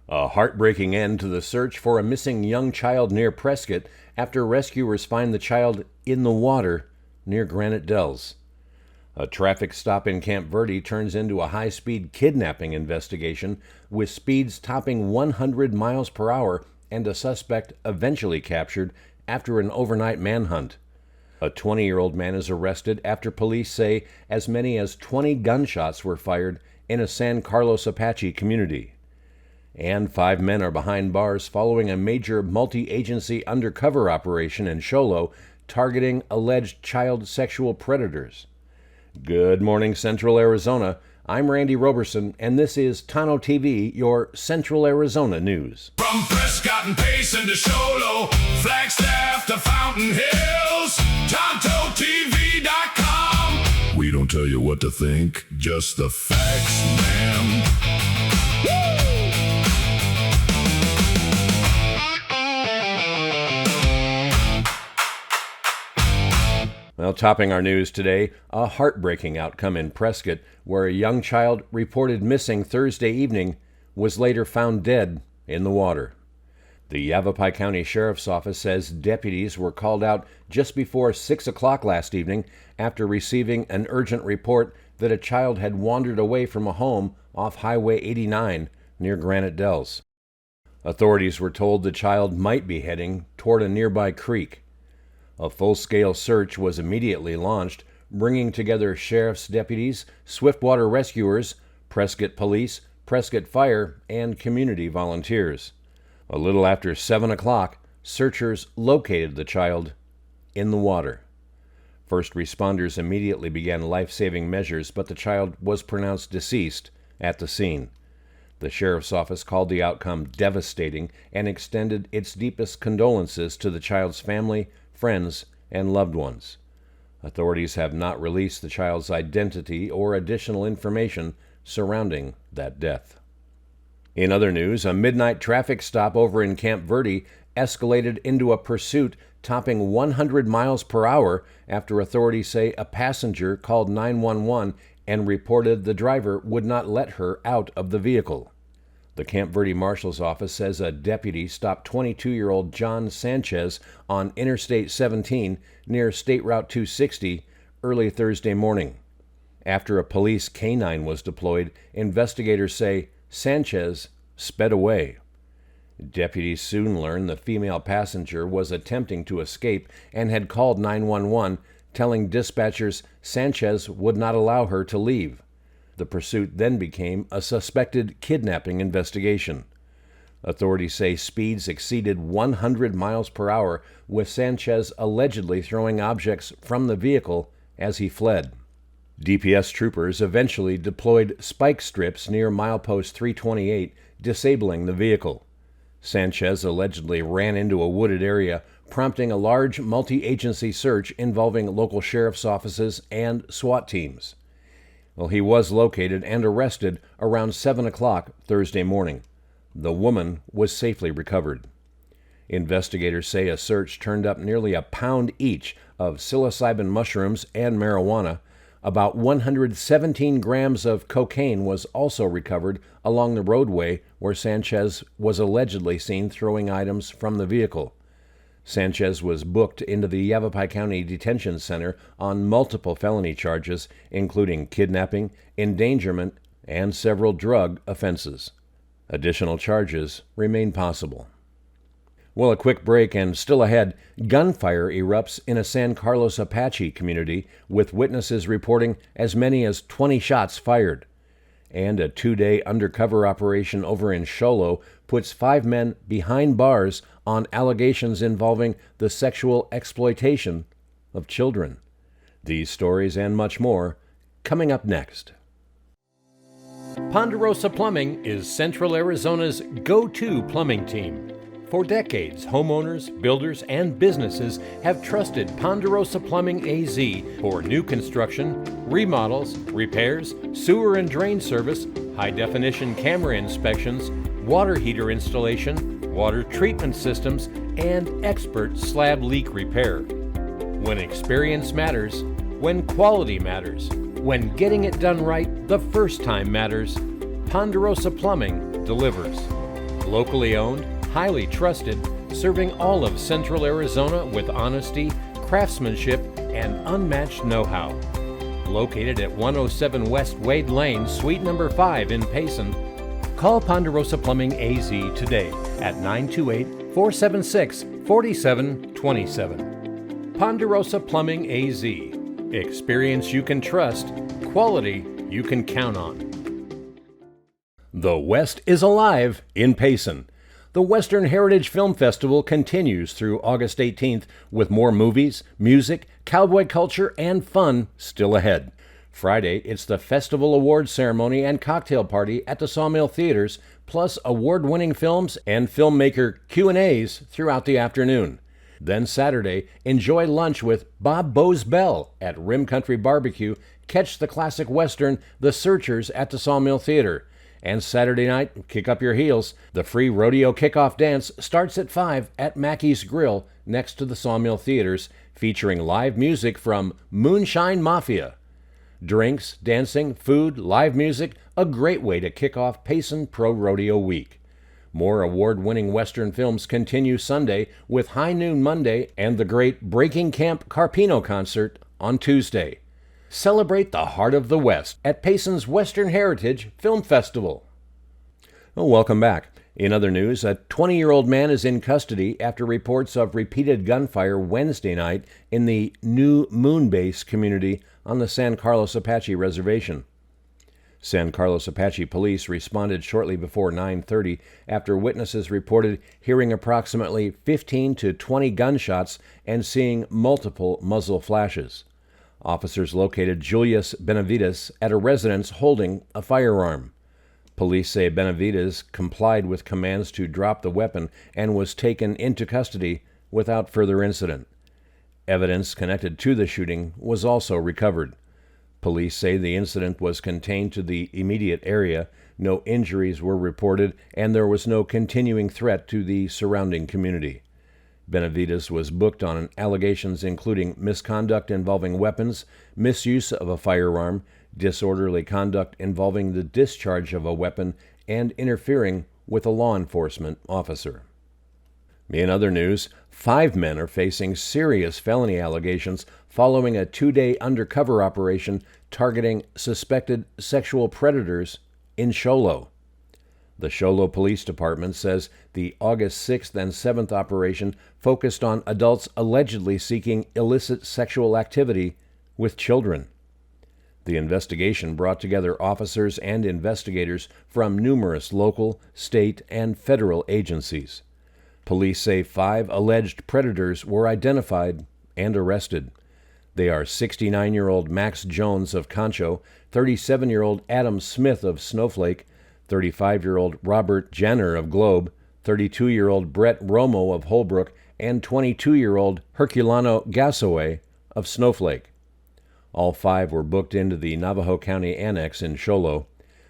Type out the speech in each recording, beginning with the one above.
A heartbreaking end to the search for a missing young child near Prescott after rescuers find the child in the water near Granite Dells. A traffic stop in Camp Verde turns into a high-speed kidnapping investigation with speeds topping 100 miles per hour and a suspect eventually captured after an overnight manhunt. A 20-year-old man is arrested after police say as many as 20 gunshots were fired in a San Carlos Apache community. And 5 men are behind bars following a major multi-agency undercover operation in Sholo targeting alleged child sexual predators. Good morning, Central Arizona. I'm Randy Roberson, and this is Tonto-TV, your Central Arizona news. From Prescott and Payson to Sholo, Flagstaff to Fountain Hills, Tonto-TV.com. We don't tell you what to think, just the facts, man. Well, topping our news today, a heartbreaking outcome in Prescott, where a young child reported missing Thursday evening was later found dead in the water. The Yavapai County Sheriff's Office says deputies were called out just before 6 o'clock last evening after receiving an urgent report that a child had wandered away from a home off Highway 89 near Granite Dells. Authorities were told the child might be heading toward a nearby creek. A full-scale search was immediately launched, bringing together sheriff's deputies, swiftwater rescuers, Prescott Police, Prescott Fire, and community volunteers. A little after 7 o'clock, searchers located the child in the water. First responders immediately began life-saving measures, but the child was pronounced deceased at the scene. The sheriff's office called the outcome devastating and extended its deepest condolences to the child's family, friends, and loved ones. Authorities have not released the child's identity or additional information surrounding that death. In other news, a midnight traffic stop over in Camp Verde escalated into a pursuit topping 100 miles per hour after authorities say a passenger called 911 and reported the driver would not let her out of the vehicle. The Camp Verde Marshal's Office says a deputy stopped 22-year-old John Sanchez on Interstate 17 near State Route 260 early Thursday morning. After a police canine was deployed, investigators say Sanchez sped away. Deputies soon learned the female passenger was attempting to escape and had called 911, telling dispatchers Sanchez would not allow her to leave. The pursuit then became a suspected kidnapping investigation. Authorities say speeds exceeded 100 miles per hour, with Sanchez allegedly throwing objects from the vehicle as he fled. DPS troopers eventually deployed spike strips near milepost 328, disabling the vehicle. Sanchez allegedly ran into a wooded area, prompting a large multi-agency search involving local sheriff's offices and SWAT teams. Well, he was located and arrested around 7 o'clock Thursday morning. The woman was safely recovered. Investigators say a search turned up nearly a pound each of psilocybin mushrooms and marijuana. About 117 grams of cocaine was also recovered along the roadway where Sanchez was allegedly seen throwing items from the vehicle. Sanchez was booked into the Yavapai County Detention Center on multiple felony charges, including kidnapping, endangerment, and several drug offenses. Additional charges remain possible. Well, a quick break and still ahead, gunfire erupts in a San Carlos Apache community, with witnesses reporting as many as 20 shots fired. And a 2-day undercover operation over in Sholo puts 5 men behind bars on allegations involving the sexual exploitation of children. These stories and much more coming up next. Ponderosa Plumbing is Central Arizona's go-to plumbing team. For decades, homeowners, builders, and businesses have trusted Ponderosa Plumbing AZ for new construction, remodels, repairs, sewer and drain service, high-definition camera inspections, water heater installation, water treatment systems, and expert slab leak repair. When experience matters, when quality matters, when getting it done right the first time matters, Ponderosa Plumbing delivers. Locally owned, highly trusted, serving all of Central Arizona with honesty, craftsmanship, and unmatched know-how. Located at 107 West Wade Lane, Suite number 5 in Payson, call Ponderosa Plumbing AZ today at 928-476-4727. Ponderosa Plumbing AZ. Experience you can trust, quality you can count on. The West is alive in Payson. The Western Heritage Film Festival continues through August 18th with more movies, music, cowboy culture, and fun still ahead. Friday, it's the Festival Awards Ceremony and cocktail party at the Sawmill Theaters, plus award-winning films and filmmaker Q&As throughout the afternoon. Then Saturday, enjoy lunch with Bob Bose Bell at Rim Country Barbecue, catch the classic Western The Searchers at the Sawmill Theater. And Saturday night, kick up your heels. The free rodeo kickoff dance starts at 5 at Mackey's Grill next to the Sawmill Theaters, featuring live music from Moonshine Mafia. Drinks, dancing, food, live music, a great way to kick off Payson Pro Rodeo Week. More award-winning Western films continue Sunday with High Noon Monday and the great Breaking Camp Carpino concert on Tuesday. Celebrate the heart of the West at Payson's Western Heritage Film Festival. Well, welcome back. In other news, a 20-year-old man is in custody after reports of repeated gunfire Wednesday night in the New Moon Base community on the San Carlos Apache Reservation. San Carlos Apache police responded shortly before 9:30 after witnesses reported hearing approximately 15 to 20 gunshots and seeing multiple muzzle flashes. Officers located Julius Benavides at a residence holding a firearm. Police say Benavides complied with commands to drop the weapon and was taken into custody without further incident. Evidence connected to the shooting was also recovered. Police say the incident was contained to the immediate area, no injuries were reported, and there was no continuing threat to the surrounding community. Benavides was booked on allegations including misconduct involving weapons, misuse of a firearm, disorderly conduct involving the discharge of a weapon, and interfering with a law enforcement officer. In other news, 5 men are facing serious felony allegations following a 2-day undercover operation targeting suspected sexual predators in Show Low. The Show Low Police Department says the August 6th and 7th operation focused on adults allegedly seeking illicit sexual activity with children. The investigation brought together officers and investigators from numerous local, state, and federal agencies. Police say 5 alleged predators were identified and arrested. They are 69-year-old Max Jones of Concho, 37-year-old Adam Smith of Snowflake, 35-year-old Robert Jenner of Globe, 32-year-old Brett Romo of Holbrook, and 22-year-old Herculano Gasaway of Snowflake. All 5 were booked into the Navajo County Annex in Show Low.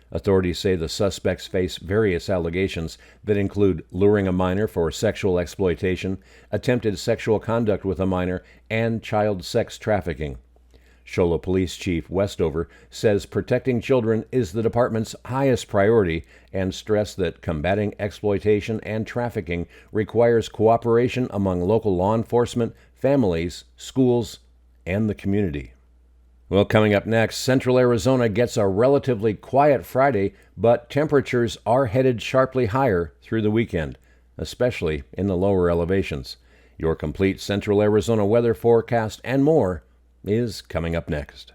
Authorities say the suspects face various allegations that include luring a minor for sexual exploitation, attempted sexual conduct with a minor, and child sex trafficking. Show Low Police Chief Westover says protecting children is the department's highest priority and stressed that combating exploitation and trafficking requires cooperation among local law enforcement, families, schools, and the community. Well, coming up next, Central Arizona gets a relatively quiet Friday, but temperatures are headed sharply higher through the weekend, especially in the lower elevations. Your complete Central Arizona weather forecast and more is coming up next.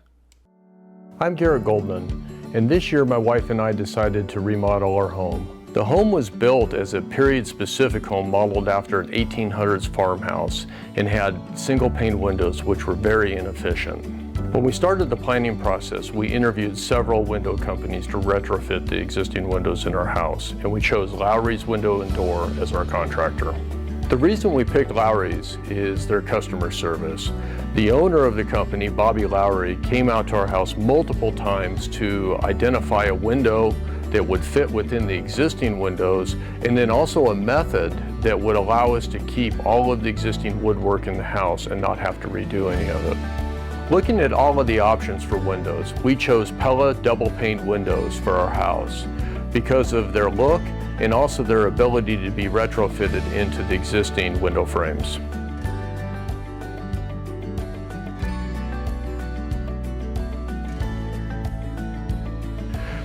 I'm Garrett Goldman, and this year my wife and I decided to remodel our home. The home was built as a period-specific home modeled after an 1800s farmhouse and had single-pane windows which were very inefficient. When we started the planning process, we interviewed several window companies to retrofit the existing windows in our house, and we chose Lowry's Window and Door as our contractor. The reason we picked Lowry's is their customer service. The owner of the company, Bobby Lowry, came out to our house multiple times to identify a window that would fit within the existing windows, and then also a method that would allow us to keep all of the existing woodwork in the house and not have to redo any of it. Looking at all of the options for windows, we chose Pella double pane windows for our house because of their look and also their ability to be retrofitted into the existing window frames.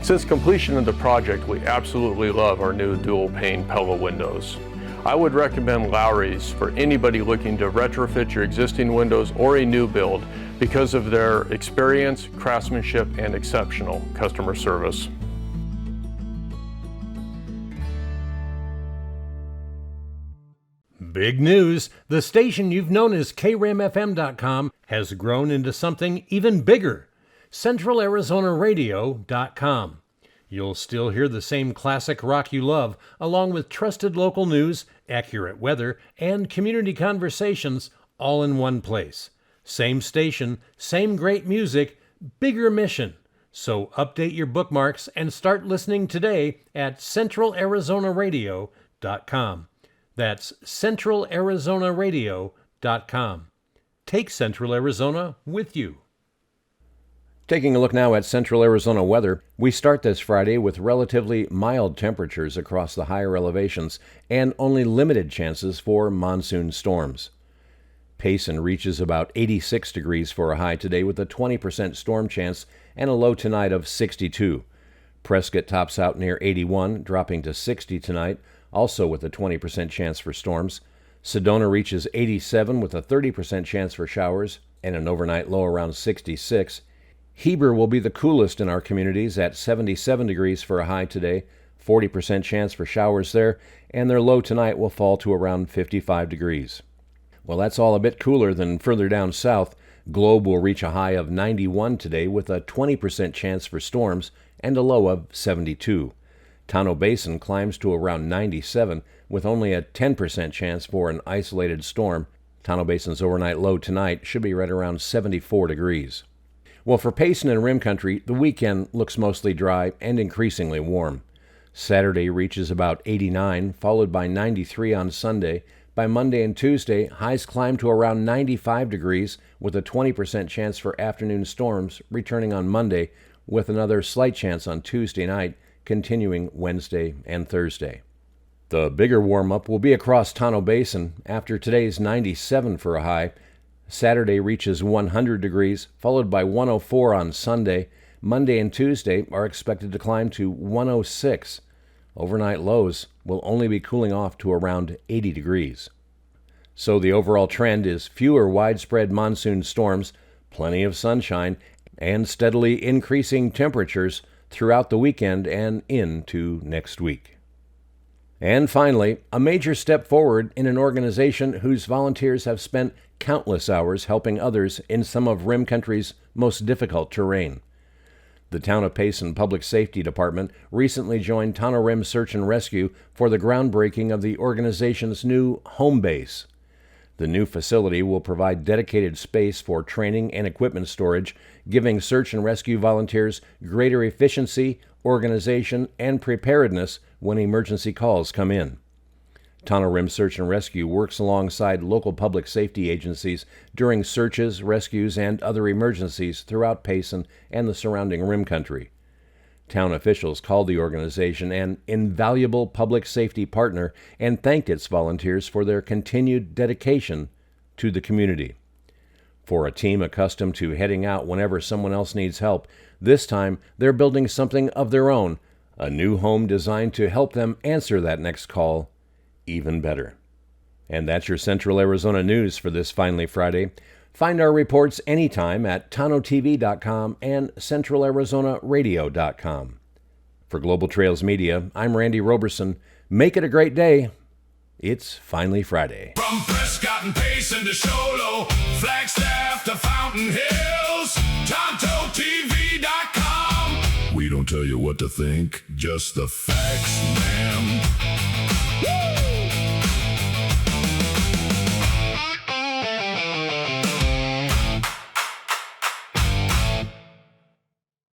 Since completion of the project, we absolutely love our new dual pane Pella windows. I would recommend Lowry's for anybody looking to retrofit your existing windows or a new build because of their experience, craftsmanship, and exceptional customer service. Big news! The station you've known as KRAMFM.com has grown into something even bigger. CentralArizonaRadio.com. You'll still hear the same classic rock you love, along with trusted local news, accurate weather, and community conversations, all in one place. Same station, same great music, bigger mission. So update your bookmarks and start listening today at CentralArizonaRadio.com. That's CentralArizonaRadio.com. Take Central Arizona with you. Taking a look now at Central Arizona weather, we start this Friday with relatively mild temperatures across the higher elevations and only limited chances for monsoon storms. Payson reaches about 86 degrees for a high today with a 20% storm chance and a low tonight of 62. Prescott tops out near 81, dropping to 60 tonight, also with a 20% chance for storms. Sedona reaches 87 with a 30% chance for showers and an overnight low around 66. Heber will be the coolest in our communities at 77 degrees for a high today, 40% chance for showers there, and their low tonight will fall to around 55 degrees. Well, that's all a bit cooler than further down south. Globe will reach a high of 91 today with a 20% chance for storms and a low of 72. Tonto Basin climbs to around 97 with only a 10% chance for an isolated storm. Tonto Basin's overnight low tonight should be right around 74 degrees. Well, for Payson and Rim Country, the weekend looks mostly dry and increasingly warm. Saturday reaches about 89, followed by 93 on Sunday. By Monday and Tuesday, highs climb to around 95 degrees with a 20% chance for afternoon storms returning on Monday, with another slight chance on Tuesday night, continuing Wednesday and Thursday. The bigger warm-up will be across Tonto Basin after today's 97 for a high. Saturday reaches 100 degrees, followed by 104 on Sunday. Monday and Tuesday are expected to climb to 106. Overnight lows will only be cooling off to around 80 degrees. So the overall trend is fewer widespread monsoon storms, plenty of sunshine, and steadily increasing temperatures throughout the weekend and into next week. And finally, a major step forward in an organization whose volunteers have spent countless hours helping others in some of Rim Country's most difficult terrain. The Town of Payson Public Safety Department recently joined Tonto Rim Search and Rescue for the groundbreaking of the organization's new home base. The new facility will provide dedicated space for training and equipment storage, giving search and rescue volunteers greater efficiency, organization, and preparedness when emergency calls come in. Tonto Rim Search and Rescue works alongside local public safety agencies during searches, rescues, and other emergencies throughout Payson and the surrounding Rim Country. Town officials called the organization an invaluable public safety partner and thanked its volunteers for their continued dedication to the community. For a team accustomed to heading out whenever someone else needs help, this time they're building something of their own, a new home designed to help them answer that next call even better. And that's your Central Arizona news for this finally Friday. Find our reports anytime at Tonto-TV.com and CentralArizonaRadio.com. For Global Trails Media, I'm Randy Roberson. Make it a great day. It's finally Friday. From Prescott and Payson to Sholo, Flagstaff to Fountain Hills, Tonto-TV.com. We don't tell you what to think, just the facts, man.